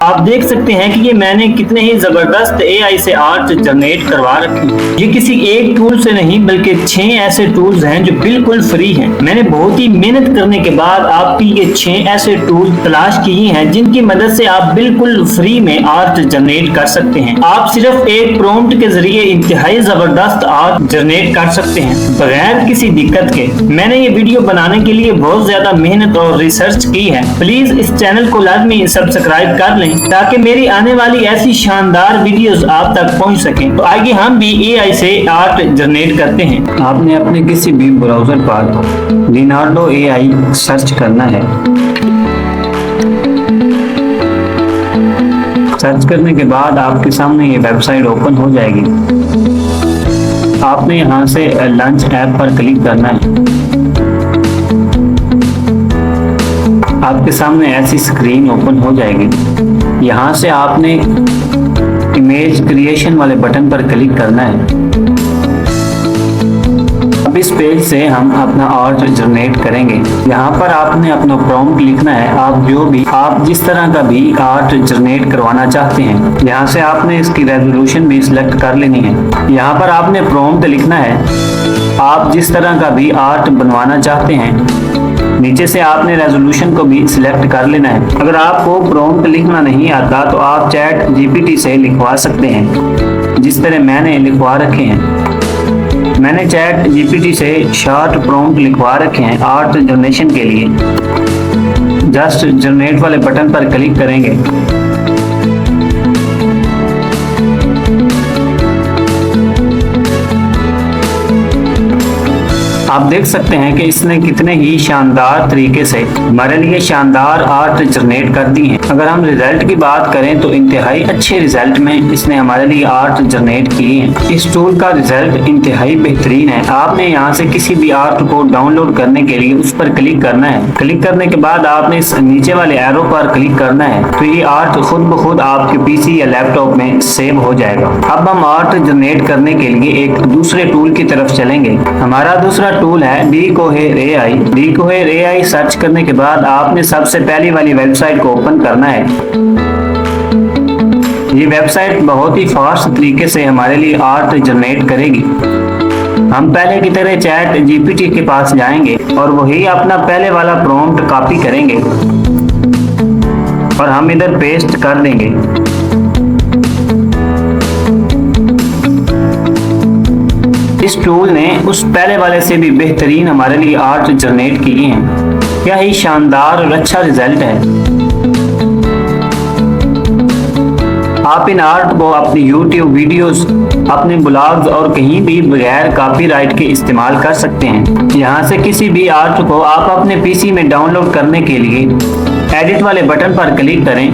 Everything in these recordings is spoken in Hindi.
आप देख सकते हैं कि ये मैंने कितने ही जबरदस्त एआई से आर्ट जनरेट करवा रखी। ये किसी एक टूल से नहीं बल्कि 6 ऐसे टूल्स हैं जो बिल्कुल फ्री हैं। मैंने बहुत ही मेहनत करने के बाद आपकी ये 6 ऐसे टूल तलाश किए हैं जिनकी मदद से आप बिल्कुल फ्री में आर्ट जनरेट कर सकते हैं। आप सिर्फ एक प्रॉम्प्ट के जरिए इंतहाई जबरदस्त आर्ट जनरेट कर सकते हैं बगैर किसी दिक्कत के। मैंने ये वीडियो बनाने के लिए बहुत ज्यादा मेहनत और रिसर्च की है। प्लीज इस चैनल को लाजमी सब्सक्राइब कर लें ताकि मेरी आने वाली ऐसी शानदार वीडियोस आप तक पहुंच सकें। तो आइए हम भी एआई से आर्ट जनरेट करते हैं। आपने अपने किसी भी ब्राउजर पर लिनार्डो एआई सर्च करना है। सर्च करने के बाद आपके सामने ये वेबसाइट ओपन हो जाएगी। आपने यहाँ से लॉन्च ऐप पर क्लिक करना है। आपके सामने ऐसी स्क्रीन ओपन हो जाएगी। यहाँ से आपने इमेज क्रिएशन वाले बटन पर क्लिक करना है। अब इस पेज से हम अपना आर्ट जनरेट करेंगे। यहाँ पर आपने अपना प्रॉम्प्ट लिखना है। आप जिस तरह का भी आर्ट जनरेट करवाना चाहते हैं। यहाँ से आपने इसकी रेजोल्यूशन भी सिलेक्ट कर लेनी है। यहाँ पर आपने प्रॉम्प्ट लिखना है। आप जिस तरह का भी आर्ट बनवाना चाहते हैं, नीचे से आपने रेजोल्यूशन को भी सिलेक्ट कर लेना है। अगर आपको प्रॉम्प्ट लिखना नहीं आता तो आप चैट जीपीटी से लिखवा सकते हैं, जिस तरह मैंने लिखवा रखे हैं। मैंने चैट जीपीटी से शॉर्ट प्रॉम्प्ट लिखवा रखे हैं आर्ट जनरेशन के लिए। जस्ट जनरेट वाले बटन पर क्लिक करेंगे। आप देख सकते हैं कि इसने कितने ही शानदार तरीके से हमारे लिए शानदार आर्ट जनरेट कर दी है। अगर हम रिजल्ट की बात करें तो इंतहाई अच्छे रिजल्ट में इसने हमारे लिए आर्ट जनरेट किए हैं। इस टूल का रिजल्ट इंतहाई बेहतरीन है। आपने यहाँ से किसी भी आर्ट को डाउनलोड करने के लिए उस पर क्लिक करना है। क्लिक करने के बाद आपने इस नीचे वाले एरो पर क्लिक करना है तो ये आर्ट खुद ब खुद आपके पीसी या लैपटॉप में सेव हो जाएगा। अब हम आर्ट जनरेट करने के लिए एक दूसरे टूल की तरफ चलेंगे। हमारा दूसरा टूल है डीकोहेर एआई। डीकोहेर एआई सर्च करने के बाद आपने सबसे पहली वाली वेबसाइट को ओपन करना है। ये वेबसाइट बहुत ही फास्ट तरीके से हमारे लिए आर्ट जनरेट करेगी। हम पहले की तरह चैट जीपीटी के पास जाएंगे और वही अपना पहले वाला प्रॉम्प्ट कॉपी करेंगे और हम इधर पेस्ट कर देंगे। इस टूल ने उस पहले वाले से भी बेहतरीन हमारे लिए आर्ट जनरेट किए हैं। क्या ही शानदार और अच्छा रिजल्ट है। आप इन आर्ट को अपनी YouTube वीडियोस, अपने ब्लॉग्स और कहीं भी बगैर कॉपीराइट के इस्तेमाल कर सकते हैं। यहाँ से किसी भी आर्ट को आप अपने पीसी में डाउनलोड करने के लिए एडिट वाले बटन पर क्लिक करें।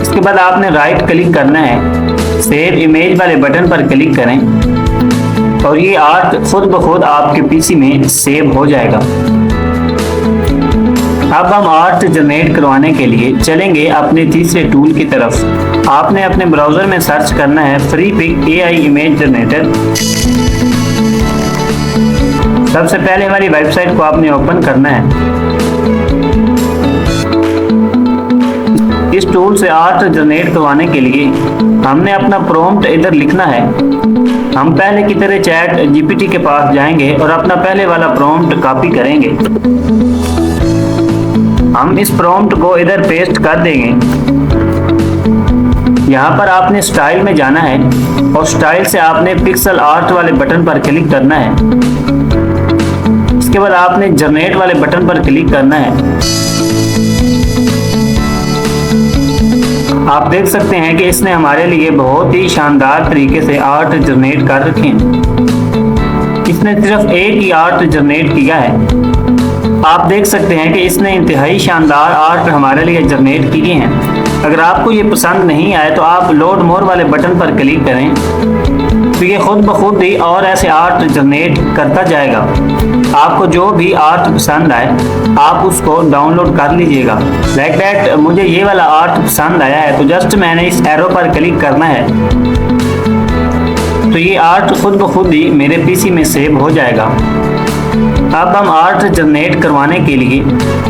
इसके बाद आपने राइट क्लिक करना है। सेव इमेज वाले बटन पर क्लिक करें और ये आर्ट खुद ब खुद आपके पीसी में सेव हो जाएगा। अब हम आर्ट जनरेट करवाने के लिए चलेंगे अपने तीसरे टूल की तरफ। आपने अपने ब्राउजर में सर्च करना है Freepik AI image generator. सबसे पहले वाली वेबसाइट को आपने ओपन करना है। इस टूल से आर्ट जनरेट करवाने के लिए हमने अपना प्रॉम्प्ट इधर लिखना है। हम पहले की तरह चैट जीपीटी के पास जाएंगे और अपना पहले वाला प्रॉम्प्ट कॉपी करेंगे। हम इस प्रॉम्प्ट को इधर पेस्ट कर देंगे। यहाँ पर आपने स्टाइल में जाना है और स्टाइल से आपने पिक्सल आर्ट वाले बटन पर क्लिक करना है। इसके बाद आपने जनरेट वाले बटन पर क्लिक करना है। आप देख सकते हैं कि इसने हमारे लिए बहुत ही शानदार तरीके से आर्ट जनरेट कर रखे हैं। इसने सिर्फ एक ही आर्ट जनरेट किया है। आप देख सकते हैं कि इसने इंतहाई शानदार आर्ट हमारे लिए जनरेट किए हैं। अगर आपको ये पसंद नहीं आए तो आप लोड मोर वाले बटन पर क्लिक करें तो ये खुद ब खुद ही और ऐसे आर्ट जनरेट करता जाएगा। आपको जो भी आर्ट पसंद आए आप उसको डाउनलोड कर लीजिएगा। लाइक दैट मुझे ये वाला आर्ट पसंद आया है तो जस्ट मैंने इस एरो पर क्लिक करना है तो ये आर्ट खुद ब खुद ही मेरे पीसी में सेव हो जाएगा। अब हम आर्ट जनरेट करवाने के लिए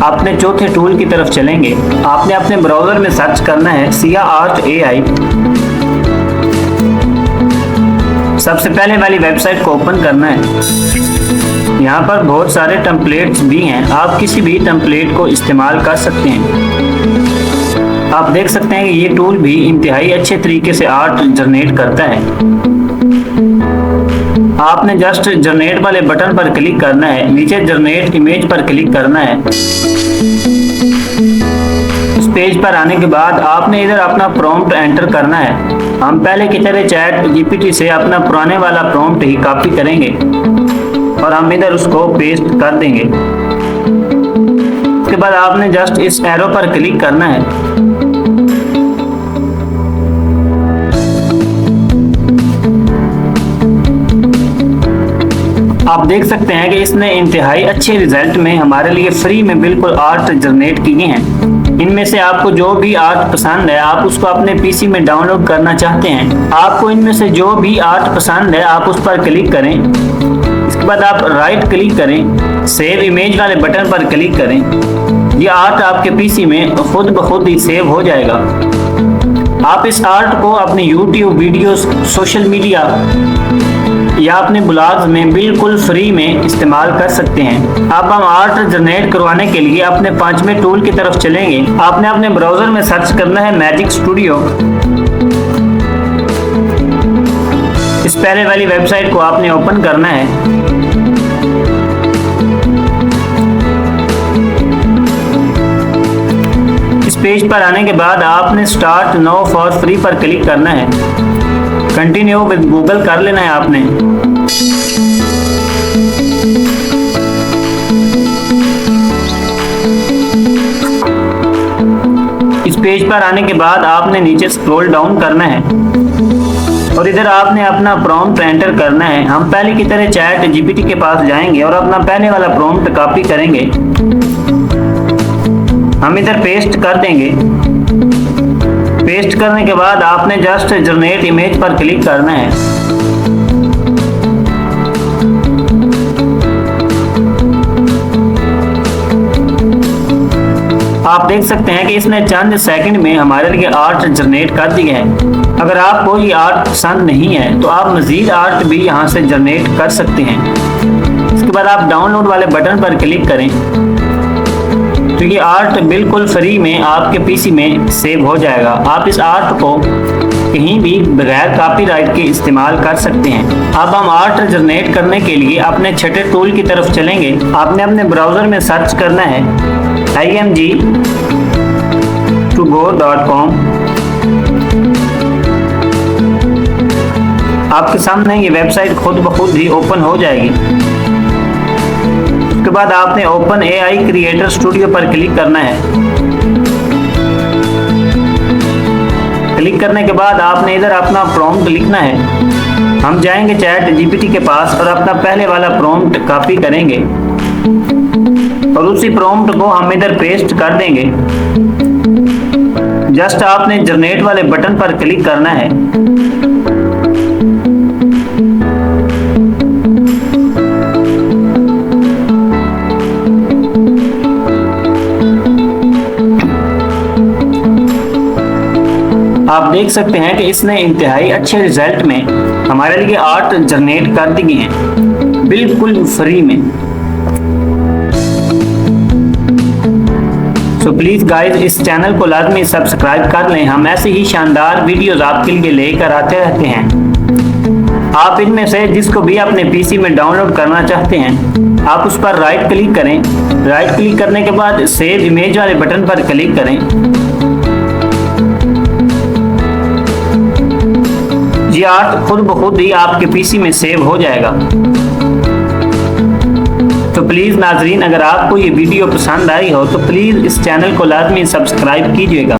अपने चौथे टूल की तरफ चलेंगे। आपने अपने ब्राउजर में सर्च करना है सिया आर्ट AI। सबसे पहले वाली वेबसाइट को ओपन करना है। यहाँ पर बहुत सारे टेम्पलेट्स भी हैं, आप किसी भी टेम्पलेट को इस्तेमाल कर सकते हैं। आप देख सकते हैं कि ये टूल भी इंतहाई अच्छे तरीके से आर्ट जनरेट करता है। आपने जस्ट जनरेट वाले बटन पर क्लिक करना है, नीचे जनरेट इमेज पर क्लिक करना है। इस पेज पर आने के बाद आपने इधर अपना प्रॉम्प्ट एंटर करना है। हम पहले की तरह चैट GPT से अपना पुराने वाला प्रॉम्प्ट ही कॉपी करेंगे और हम इधर उसको पेस्ट कर देंगे। उसके बाद आपने जस्ट इस एरो पर क्लिक करना है। आप देख सकते हैं कि इसने इंतहाई अच्छे रिजल्ट में हमारे लिए फ्री में बिल्कुल आर्ट जनरेट किए हैं। इनमें से आपको जो भी आर्ट पसंद है आप उसको अपने PC में डाउनलोड करना चाहते हैं, आपको इनमें से जो भी आर्ट पसंद है आप उस पर क्लिक करें। इसके बाद आप राइट क्लिक करें, सेव इमेज वाले बटन पर क्लिक करें। ये आर्ट आपके PC में खुद ब खुद ही सेव हो जाएगा। आप इस आर्ट को अपने YouTube वीडियोस, सोशल मीडिया या अपने ब्लॉग्स में बिल्कुल फ्री में इस्तेमाल कर सकते हैं। अब हम आर्ट जनरेट करवाने के लिए अपने 5वें टूल की तरफ चलेंगे। आपने अपने ब्राउजर में सर्च करना है मैजिक स्टूडियो। इस पहले वाली वेबसाइट को आपने ओपन करना है। इस पेज पर आने के बाद आपने स्टार्ट नाउ फॉर फ्री पर क्लिक करना है। कंटिन्यू विद गूगल कर लेना है आपने। इस पेज पर आने के बाद आपने नीचे स्क्रॉल डाउन करना है और इधर आपने अपना प्रॉम्प्ट एंटर करना है। हम पहले की तरह चैट GPT के पास जाएंगे और अपना पहले वाला प्रॉम्प्ट कॉपी करेंगे। हम इधर पेस्ट कर देंगे। पेस्ट करने के बाद आपने जस्ट जनरेट इमेज पर क्लिक करना है। आप देख सकते हैं कि इसने चंद सेकंड में हमारे लिए आर्ट जनरेट कर दिया है। अगर आपको ये आर्ट पसंद नहीं है तो आप मजीद आर्ट भी यहाँ से जनरेट कर सकते हैं। इसके बाद आप डाउनलोड वाले बटन पर क्लिक करें तो ये आर्ट बिल्कुल फ्री में आपके PC में सेव हो जाएगा। आप इस आर्ट को कहीं भी बगैर कॉपीराइट के इस्तेमाल कर सकते हैं। अब हम आर्ट जनरेट करने के लिए अपने छठे टूल की तरफ चलेंगे। आपने अपने ब्राउजर में सर्च करना है img2go.com। आपके सामने ये वेबसाइट खुद ब खुद ही ओपन हो जाएगी। उसके बाद आपने ओपन AI क्रिएटर स्टूडियो पर क्लिक करना है। क्लिक करने के बाद आपने इधर अपना प्रॉम्प्ट लिखना है। हम जाएंगे चैट GPT के पास और अपना पहले वाला प्रॉम्प्ट कॉपी करेंगे और उसी प्रॉम्प्ट को हम इधर पेस्ट कर देंगे। जस्ट आपने जनरेट वाले बटन पर क्लिक करना है। आप देख सकते हैं कि इसने इंतहाई अच्छे रिजल्ट में हमारे लिए आर्ट जनरेट कर दिए हैं बिल्कुल फ्री में। सो प्लीज गाइस इस चैनल को लाजमी सब्सक्राइब कर लें। हम ऐसे ही शानदार वीडियोस आपके लिए लेकर आते रहते हैं। आप इनमें से जिसको भी अपने PC में डाउनलोड करना चाहते हैं आप उस पर राइट क्लिक करें। राइट क्लिक करने के बाद सेव इमेज वाले बटन पर क्लिक करें। ये आर्ट खुद ब खुद ही आपके PC में सेव हो जाएगा। तो प्लीज़ नाजरीन अगर आपको ये वीडियो पसंद आई हो तो प्लीज़ इस चैनल को लाजमी सब्सक्राइब कीजिएगा।